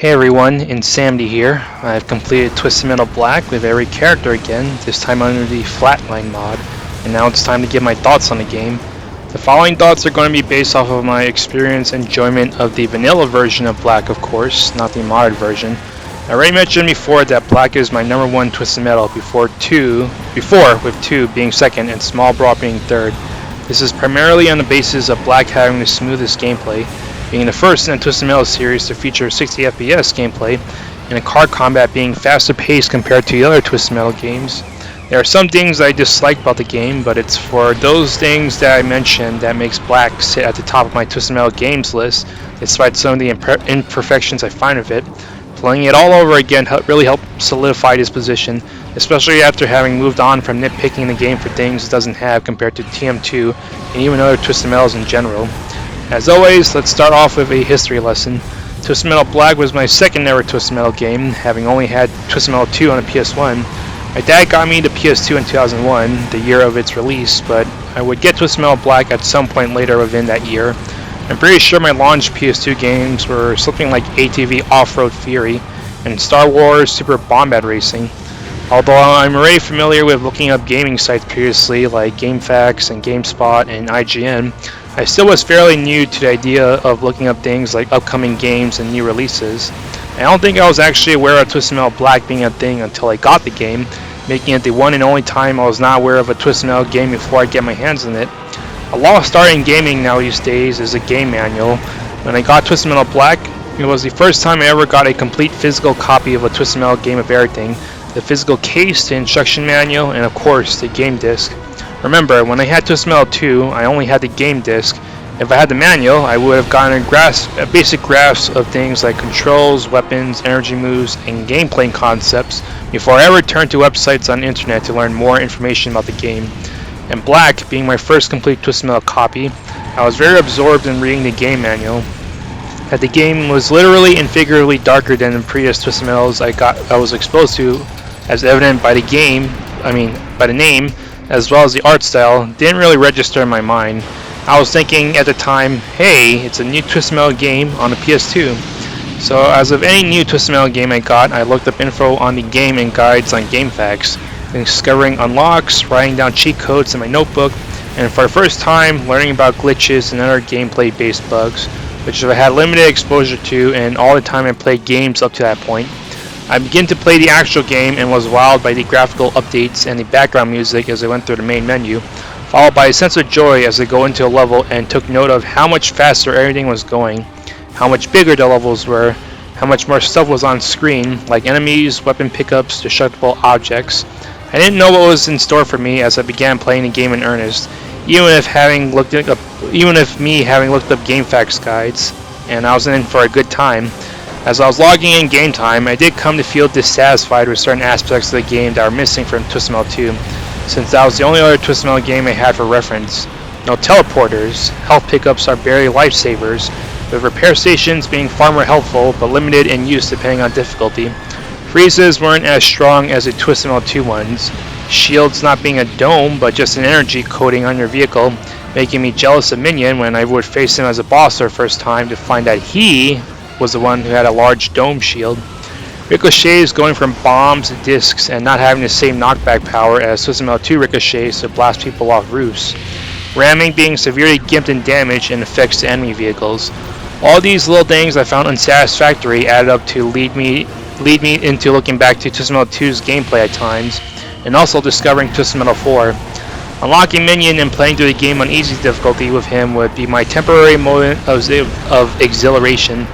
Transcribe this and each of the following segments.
Hey everyone, Insanity here. I've completed Twisted Metal Black with every character again, this time under the Flatline mod, and now it's time to give my thoughts on the game. The following thoughts are going to be based off of my experience and enjoyment of the vanilla version of Black, of course, not the modded version. I already mentioned before that Black is my number one Twisted Metal before with 2 being second and Small Brawl being third. This is primarily on the basis of Black having the smoothest gameplay, being the first in the Twisted Metal series to feature 60 FPS gameplay, and the card combat being faster paced compared to the other Twisted Metal games. There are some things I dislike about the game, but it's for those things that I mentioned that makes Black sit at the top of my Twisted Metal games list, despite some of the imperfections I find of it. Playing it all over again really helped solidify this position, especially after having moved on from nitpicking the game for things it doesn't have compared to TM2 and even other Twisted Metals in general. As always, let's start off with a history lesson. Twisted Metal Black was my second ever Twisted Metal game, having only had Twisted Metal 2 on a PS1. My dad got me the PS2 in 2001, the year of its release, but I would get Twisted Metal Black at some point later within that year. I'm pretty sure my launch PS2 games were something like ATV Off-Road Fury and Star Wars Super Bombad Racing. Although I'm already familiar with looking up gaming sites previously like GameFAQs and GameSpot and IGN, I still was fairly new to the idea of looking up things like upcoming games and new releases. I don't think I was actually aware of Twisted Metal Black being a thing until I got the game, making it the one and only time I was not aware of a Twisted Metal game before I get my hands on it. A lost start in gaming now these days is a game manual. When I got Twisted Metal Black, it was the first time I ever got a complete physical copy of a Twisted Metal game of everything, the physical case, the instruction manual, and of course the game disc. Remember, when I had Twisted Metal 2, I only had the game disc. If I had the manual, I would have gotten a basic grasp of things like controls, weapons, energy moves, and gameplay concepts before I ever turned to websites on the internet to learn more information about the game. And Black, being my first complete Twisted Metal copy, I was very absorbed in reading the game manual. That the game was literally and figuratively darker than the previous Twisted Metals I was exposed to, as evident by by the name, as well as the art style, didn't really register in my mind. I was thinking at the time, hey, it's a new Twisted Metal game on the PS2. So as of any new Twisted Metal game I got, I looked up info on the game and guides on GameFAQs, discovering unlocks, writing down cheat codes in my notebook, and for the first time learning about glitches and other gameplay based bugs, which I had limited exposure to and all the time I played games up to that point. I began to play the actual game and was wowed by the graphical updates and the background music as I went through the main menu, followed by a sense of joy as I go into a level and took note of how much faster everything was going, how much bigger the levels were, how much more stuff was on screen, like enemies, weapon pickups, destructible objects. I didn't know what was in store for me as I began playing the game in earnest, even if having looked up GameFAQs guides, and I was in for a good time. As I was logging in game time, I did come to feel dissatisfied with certain aspects of the game that were missing from Twisted Metal 2, since that was the only other Twisted Metal game I had for reference. No teleporters, health pickups are barely lifesavers, with repair stations being far more helpful but limited in use depending on difficulty. Freezes weren't as strong as the Twisted Metal 2 ones, shields not being a dome but just an energy coating on your vehicle, making me jealous of Minion when I would face him as a boss for the first time to find that he was the one who had a large dome shield. Ricochets going from bombs to discs and not having the same knockback power as Twisted Metal 2 ricochets to blast people off roofs. Ramming being severely gimped and damaged and effects to enemy vehicles. All these little things I found unsatisfactory added up to lead me into looking back to Twisted Metal 2's gameplay at times, and also discovering Twisted Metal 4. Unlocking Minion and playing through the game on easy difficulty with him would be my temporary moment of exhilaration.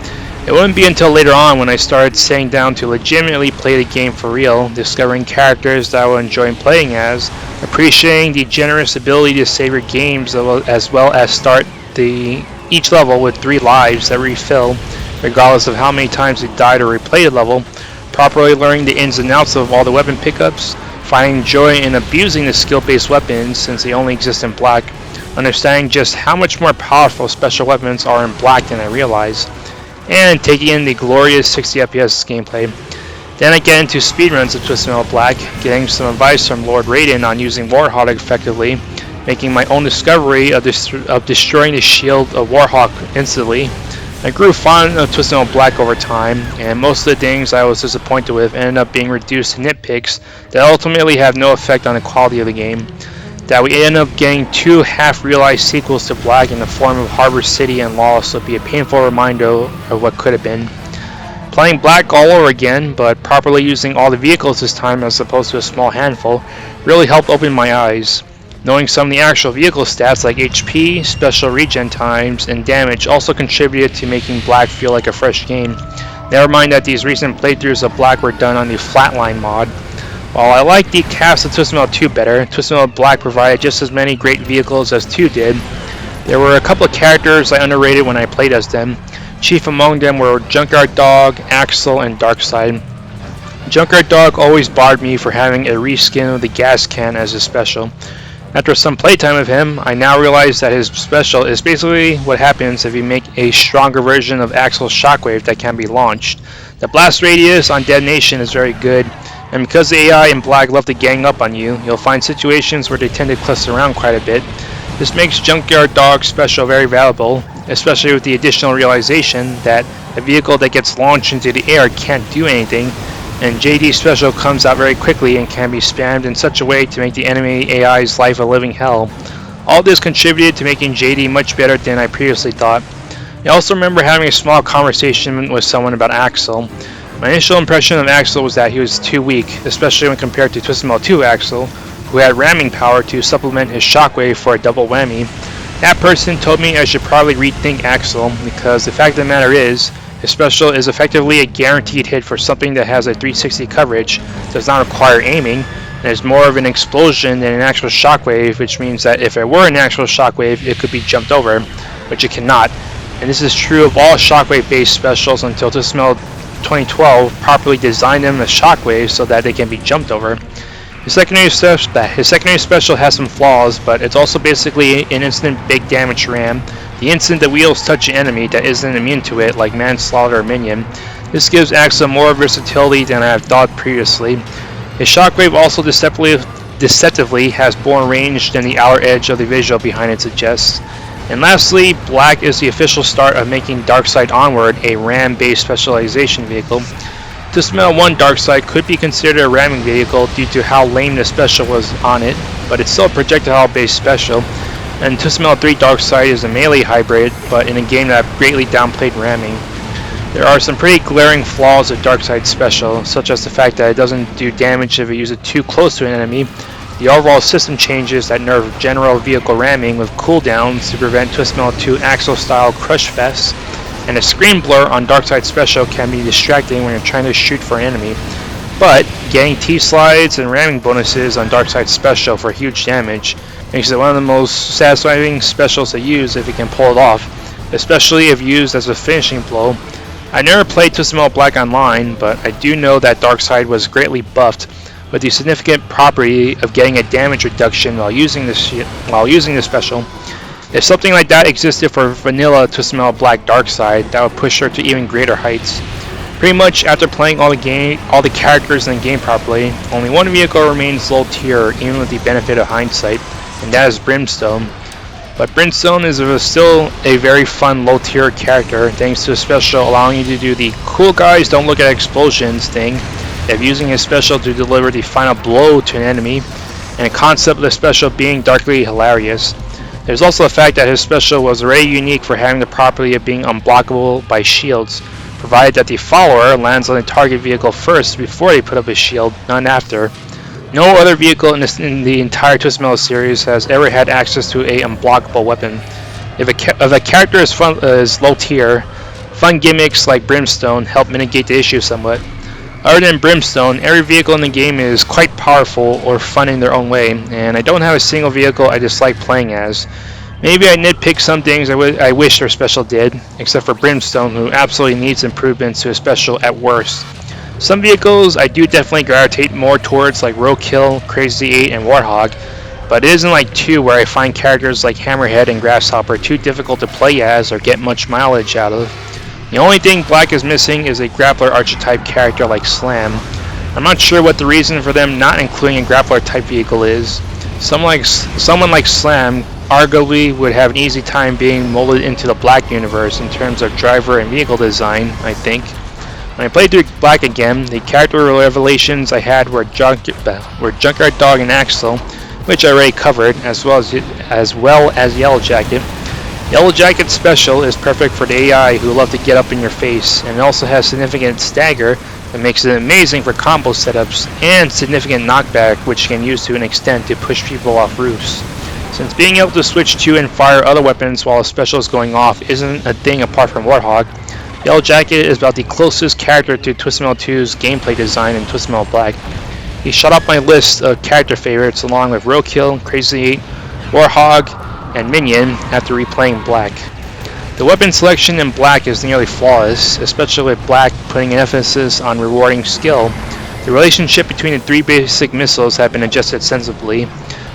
It wouldn't be until later on when I started sitting down to legitimately play the game for real, discovering characters that I would enjoy playing as, appreciating the generous ability to save your games as well as start each level with 3 lives that refill, regardless of how many times you died or replayed a level, properly learning the ins and outs of all the weapon pickups, finding joy in abusing the skill-based weapons since they only exist in Black, understanding just how much more powerful special weapons are in Black than I realized, and taking in the glorious 60 FPS gameplay. Then I get into speedruns of Twisted Metal Black, getting some advice from Lord Raiden on using Warhawk effectively, making my own discovery of destroying the shield of Warhawk instantly, I grew fond of Twisted Metal Black over time, and most of the things I was disappointed with ended up being reduced to nitpicks that ultimately have no effect on the quality of the game. That we end up getting two half-realized sequels to Black in the form of Harbor City and Lost would be a painful reminder of what could have been. Playing Black all over again, but properly using all the vehicles this time as opposed to a small handful, really helped open my eyes. Knowing some of the actual vehicle stats like HP, special regen times, and damage also contributed to making Black feel like a fresh game. Never mind that these recent playthroughs of Black were done on the Flatline mod. While I like the cast of Twisted Metal 2 better, Twisted Metal Black provided just as many great vehicles as 2 did. There were a couple of characters I underrated when I played as them. Chief among them were Junkyard Dog, Axel, and Darkseid. Junkyard Dog always bothered me for having a reskin of the gas can as his special. After some playtime of him, I now realize that his special is basically what happens if you make a stronger version of Axel's shockwave that can be launched. The blast radius on detonation is very good, and because the AI in Black love to gang up on you, you'll find situations where they tend to cluster around quite a bit. This makes Junkyard Dog's special very valuable, especially with the additional realization that a vehicle that gets launched into the air can't do anything, and JD's special comes out very quickly and can be spammed in such a way to make the enemy AI's life a living hell. All this contributed to making JD much better than I previously thought. I also remember having a small conversation with someone about Axel. My initial impression of Axel was that he was too weak, especially when compared to Twisted Metal 2 Axel, who had ramming power to supplement his shockwave for a double whammy. That person told me I should probably rethink Axel, because the fact of the matter is, his special is effectively a guaranteed hit for something that has a 360 coverage, does not require aiming, and is more of an explosion than an actual shockwave, which means that if it were an actual shockwave, it could be jumped over, which it cannot. And this is true of all shockwave-based specials until Twisted Metal 2012 properly designed them as shockwaves so that they can be jumped over. His secondary special has some flaws, but it's also basically an instant big damage ram. The instant the wheels touch an enemy that isn't immune to it, like Manslaughter or Minion. This gives Axel more versatility than I have thought previously. His shockwave also deceptively has more range than the outer edge of the visual behind it suggests. And lastly, Black is the official start of making Darkseid Onward a ram-based specialization vehicle. Twisted Metal 1 Darkseid could be considered a ramming vehicle due to how lame the special was on it, but it's still a projectile-based special, and Twisted Metal 3 Darkseid is a melee hybrid, but in a game that greatly downplayed ramming. There are some pretty glaring flaws of Darkseid's special, such as the fact that it doesn't do damage if you use it too close to an enemy, the overall system changes that nerf general vehicle ramming with cooldowns to prevent Twisted Metal 2 Axel-style crush fests, and a screen blur on Darkseid's special can be distracting when you're trying to shoot for an enemy. But getting T-slides and ramming bonuses on Darkseid's special for huge damage makes it one of the most satisfying specials to use if you can pull it off, especially if used as a finishing blow. I never played Twisted Metal Black online, but I do know that Darkseid was greatly buffed with the significant property of getting a damage reduction while using the special. If something like that existed for vanilla Twisted Metal Black Darkseid, that would push her to even greater heights. Pretty much after playing all the characters in the game properly, only one vehicle remains low tier even with the benefit of hindsight, and that is Brimstone. But Brimstone is still a very fun low tier character thanks to a special allowing you to do the cool guys don't look at explosions thing, of using his special to deliver the final blow to an enemy, and a concept of the special being darkly hilarious. There's also the fact that his special was already unique for having the property of being unblockable by shields, provided that the follower lands on the target vehicle first before they put up a shield, none after. No other vehicle in the entire Twisted Metal series has ever had access to a unblockable weapon. If a character is low tier, fun gimmicks like Brimstone help mitigate the issue somewhat. Other than Brimstone, every vehicle in the game is quite powerful or fun in their own way, and I don't have a single vehicle I dislike playing as. Maybe I nitpick some things I wish their special did, except for Brimstone, who absolutely needs improvements to his special at worst. Some vehicles I do definitely gravitate more towards, like Roadkill, Crazy 8, and Warthog, but it isn't like 2 where I find characters like Hammerhead and Grasshopper too difficult to play as or get much mileage out of. The only thing Black is missing is a grappler archetype character like Slam. I'm not sure what the reason for them not including a grappler type vehicle is. Someone like Slam arguably would have an easy time being molded into the Black universe in terms of driver and vehicle design, I think. When I played through Black again, the character revelations I had were Junkyard Dog and Axel, which I already covered, as well as Yellow Jacket. Yellow Jacket's special is perfect for the AI who love to get up in your face, and it also has significant stagger that makes it amazing for combo setups, and significant knockback, which can use to an extent to push people off roofs. Since being able to switch to and fire other weapons while a special is going off isn't a thing apart from Warthog, Yellow Jacket is about the closest character to Twisted Metal 2's gameplay design in Twisted Metal Black. He shot up my list of character favorites along with Roadkill, Crazy 8, Warthog, and Minion after replaying Black. The weapon selection in Black is nearly flawless, especially with Black putting an emphasis on rewarding skill. The relationship between the three basic missiles have been adjusted sensibly.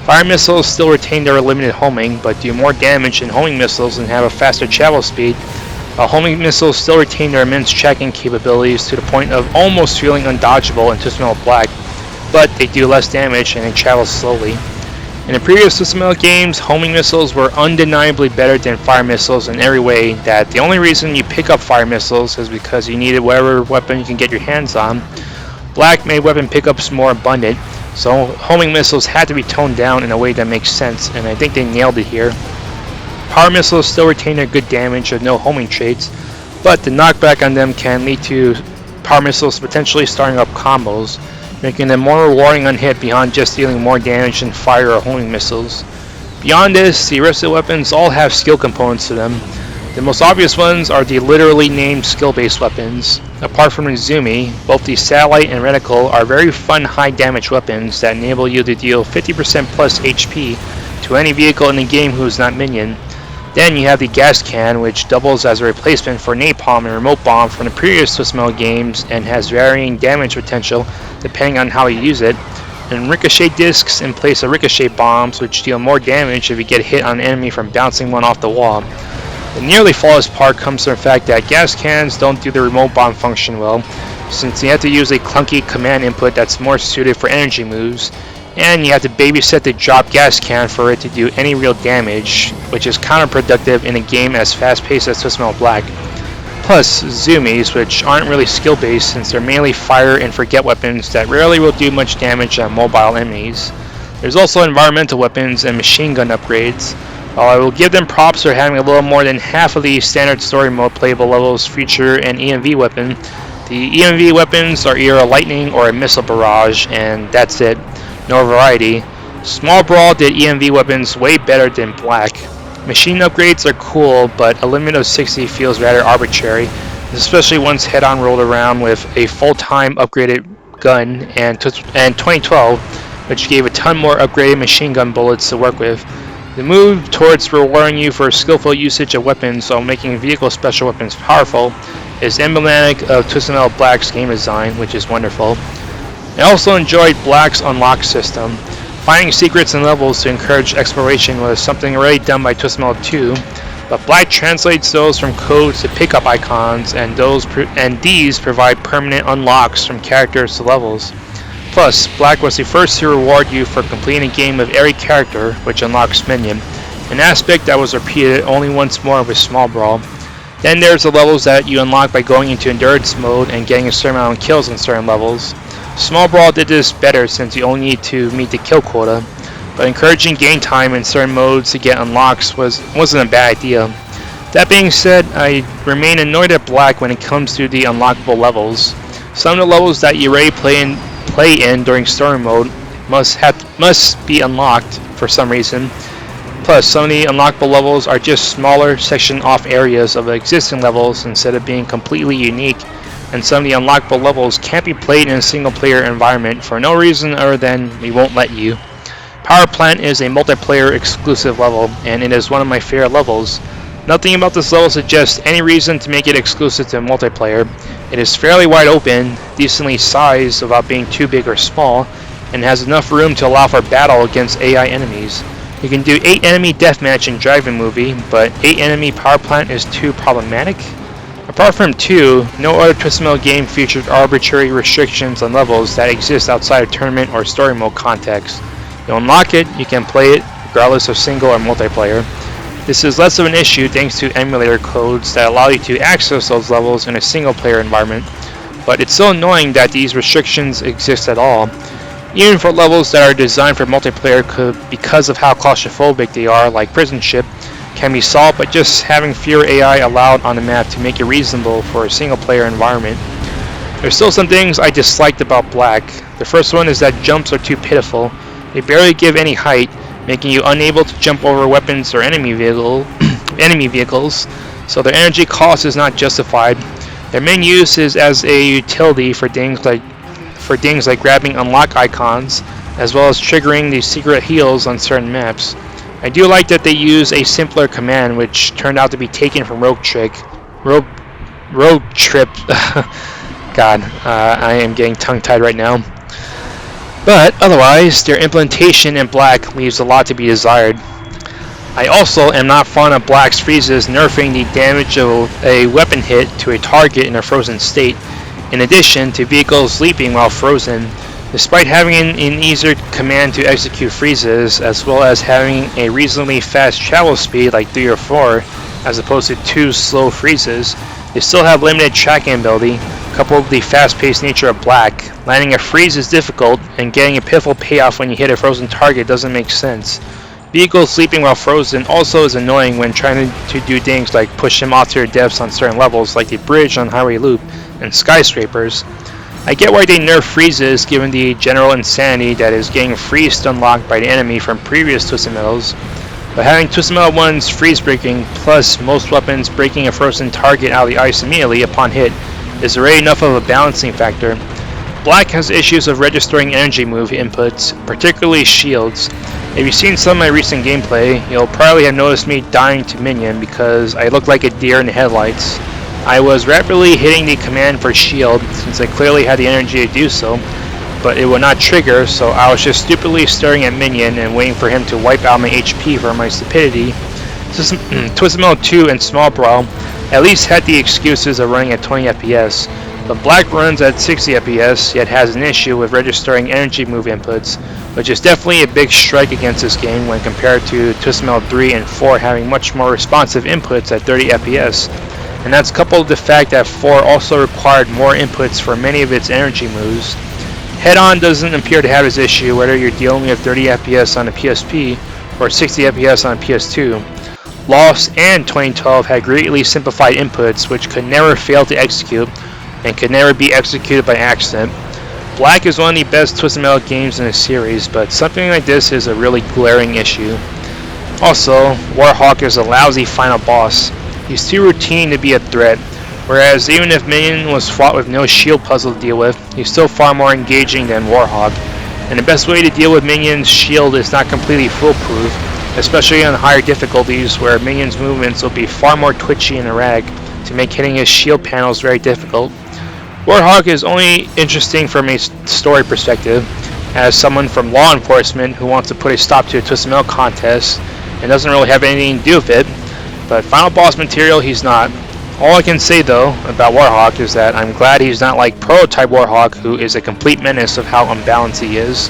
Fire missiles still retain their limited homing, but do more damage than homing missiles and have a faster travel speed, while homing missiles still retain their immense tracking capabilities to the point of almost feeling undodgeable in Twisted Metal Black, but they do less damage and they travel slowly. In the previous Twisted Metal games, homing missiles were undeniably better than fire missiles in every way, that the only reason you pick up fire missiles is because you needed whatever weapon you can get your hands on. Black made weapon pickups more abundant, so homing missiles had to be toned down in a way that makes sense, and I think they nailed it here. Power missiles still retain their good damage with no homing traits, but the knockback on them can lead to power missiles potentially starting up combos, making them more rewarding on hit beyond just dealing more damage than fire or homing missiles. Beyond this, the rest of the weapons all have skill components to them. The most obvious ones are the literally named skill-based weapons. Apart from Izumi, both the Satellite and Reticle are very fun high damage weapons that enable you to deal 50% plus HP to any vehicle in the game who is not minion. Then you have the gas can, which doubles as a replacement for napalm and remote bomb from the previous Twisted Metal games and has varying damage potential depending on how you use it, and ricochet discs in place of ricochet bombs, which deal more damage if you get hit on an enemy from bouncing one off the wall. The nearly flawless part comes from the fact that gas cans don't do the remote bomb function well, since you have to use a clunky command input that's more suited for energy moves, and you have to babysit the drop gas can for it to do any real damage, which is counterproductive in a game as fast-paced as Twisted Metal Black. Plus, Zoomies, which aren't really skill-based since they're mainly fire and forget weapons that rarely will do much damage on mobile enemies. There's also environmental weapons and machine gun upgrades. While I will give them props for having a little more than half of the standard story mode playable levels feature an EMV weapon, the EMV weapons are either a lightning or a missile barrage, and that's it. No variety. Small Brawl did EMV weapons way better than Black. Machine upgrades are cool, but a limit of 60 feels rather arbitrary, especially once head-on rolled around with a full-time upgraded gun and 2012, which gave a ton more upgraded machine gun bullets to work with. The move towards rewarding you for skillful usage of weapons while making vehicle special weapons powerful is emblematic of Twisted Metal Black's game design, which is wonderful. I also enjoyed Black's unlock system. Finding secrets and levels to encourage exploration was something already done by Twisted Metal 2, but Black translates those from codes to pickup icons, and these provide permanent unlocks from characters to levels. Plus, Black was the first to reward you for completing a game of every character, which unlocks Minion, an aspect that was repeated only once more with Small Brawl. Then there's the levels that you unlock by going into endurance mode and getting a certain amount of kills in certain levels. Small Brawl did this better since you only need to meet the kill quota, but encouraging game time in certain modes to get unlocks wasn't a bad idea. That being said, I remain annoyed at Black when it comes to the unlockable levels. Some of the levels that you already play in during story mode must be unlocked for some reason. Plus, some of the unlockable levels are just smaller sectioned off areas of existing levels instead of being completely unique, and some of the unlockable levels can't be played in a single player environment for no reason other than we won't let you. Power Plant is a multiplayer exclusive level, and it is one of my favorite levels. Nothing about this level suggests any reason to make it exclusive to multiplayer. It is fairly wide open, decently sized without being too big or small, and has enough room to allow for battle against AI enemies. You can do 8 enemy deathmatch in Driving Movie, but 8 enemy Power Plant is too problematic. Apart from 2, no other Twisted Metal game featured arbitrary restrictions on levels that exist outside of tournament or story mode context. You unlock it, you can play it, regardless of single or multiplayer. This is less of an issue thanks to emulator codes that allow you to access those levels in a single player environment, but it's so annoying that these restrictions exist at all. Even for levels that are designed for multiplayer could, because of how claustrophobic they are, like Prison Ship, can be solved by just having fewer AI allowed on the map to make it reasonable for a single player environment. There's still some things I disliked about Black. The first one is that jumps are too pitiful. They barely give any height, making you unable to jump over weapons or enemy vehicles, so their energy cost is not justified. Their main use is as a utility for things like grabbing unlock icons, as well as triggering the secret heals on certain maps. I do like that they use a simpler command, which turned out to be taken from Rogue Trip. God, I am getting tongue-tied right now. But otherwise, their implementation in Black leaves a lot to be desired. I also am not fond of Black's freezes nerfing the damage of a weapon hit to a target in a frozen state, in addition to vehicles leaping while frozen. Despite having an easier command to execute freezes, as well as having a reasonably fast travel speed like 3 or 4, as opposed to 2 slow freezes, they still have limited tracking ability, coupled with the fast-paced nature of Black. Landing a freeze is difficult, and getting a pitiful payoff when you hit a frozen target doesn't make sense. Vehicles sleeping while frozen also is annoying when trying to do things like push them off to their deaths on certain levels, like the bridge on Highway Loop and skyscrapers. I get why they nerf freezes given the general insanity that is getting freezed unlocked by the enemy from previous Twisted Metals, but having Twisted Metal 1's freeze breaking plus most weapons breaking a frozen target out of the ice immediately upon hit is already enough of a balancing factor. Black has issues of registering energy move inputs, particularly shields. If you've seen some of my recent gameplay, you'll probably have noticed me dying to minion because I look like a deer in the headlights. I was rapidly hitting the command for shield since I clearly had the energy to do so, but it would not trigger, so I was just stupidly staring at minion and waiting for him to wipe out my HP for my stupidity. Twisted Metal 2 and Small Brawl at least had the excuses of running at 20 FPS, but Black runs at 60 FPS yet has an issue with registering energy move inputs, which is definitely a big strike against this game when compared to Twisted Metal 3 and 4 having much more responsive inputs at 30 FPS. And that's coupled with the fact that 4 also required more inputs for many of its energy moves. Head-On doesn't appear to have this issue whether you're dealing with 30 FPS on a PSP or 60 FPS on a PS2. Lost and 2012 had greatly simplified inputs which could never fail to execute and could never be executed by accident. Black is one of the best Twisted Metal games in the series, but something like this is a really glaring issue. Also, Warhawk is a lousy final boss. He's too routine to be a threat, whereas even if Minion was fought with no shield puzzle to deal with, he's still far more engaging than Warhawk, and the best way to deal with Minion's shield is not completely foolproof, especially on higher difficulties where Minion's movements will be far more twitchy and erratic to make hitting his shield panels very difficult. Warhawk is only interesting from a story perspective, as someone from law enforcement who wants to put a stop to a Twisted Metal contest and doesn't really have anything to do with it, but final boss material he's not. All I can say though about Warhawk is that I'm glad he's not like Prototype Warhawk, who is a complete menace of how unbalanced he is.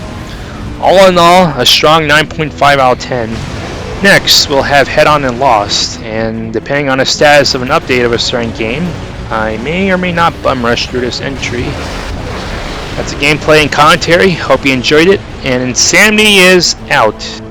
All in all, a strong 9.5 out of 10. Next, we'll have Head-On and Lost, and depending on the status of an update of a certain game, I may or may not bum rush through this entry. That's a gameplay and commentary. Hope you enjoyed it, and Insanity is out.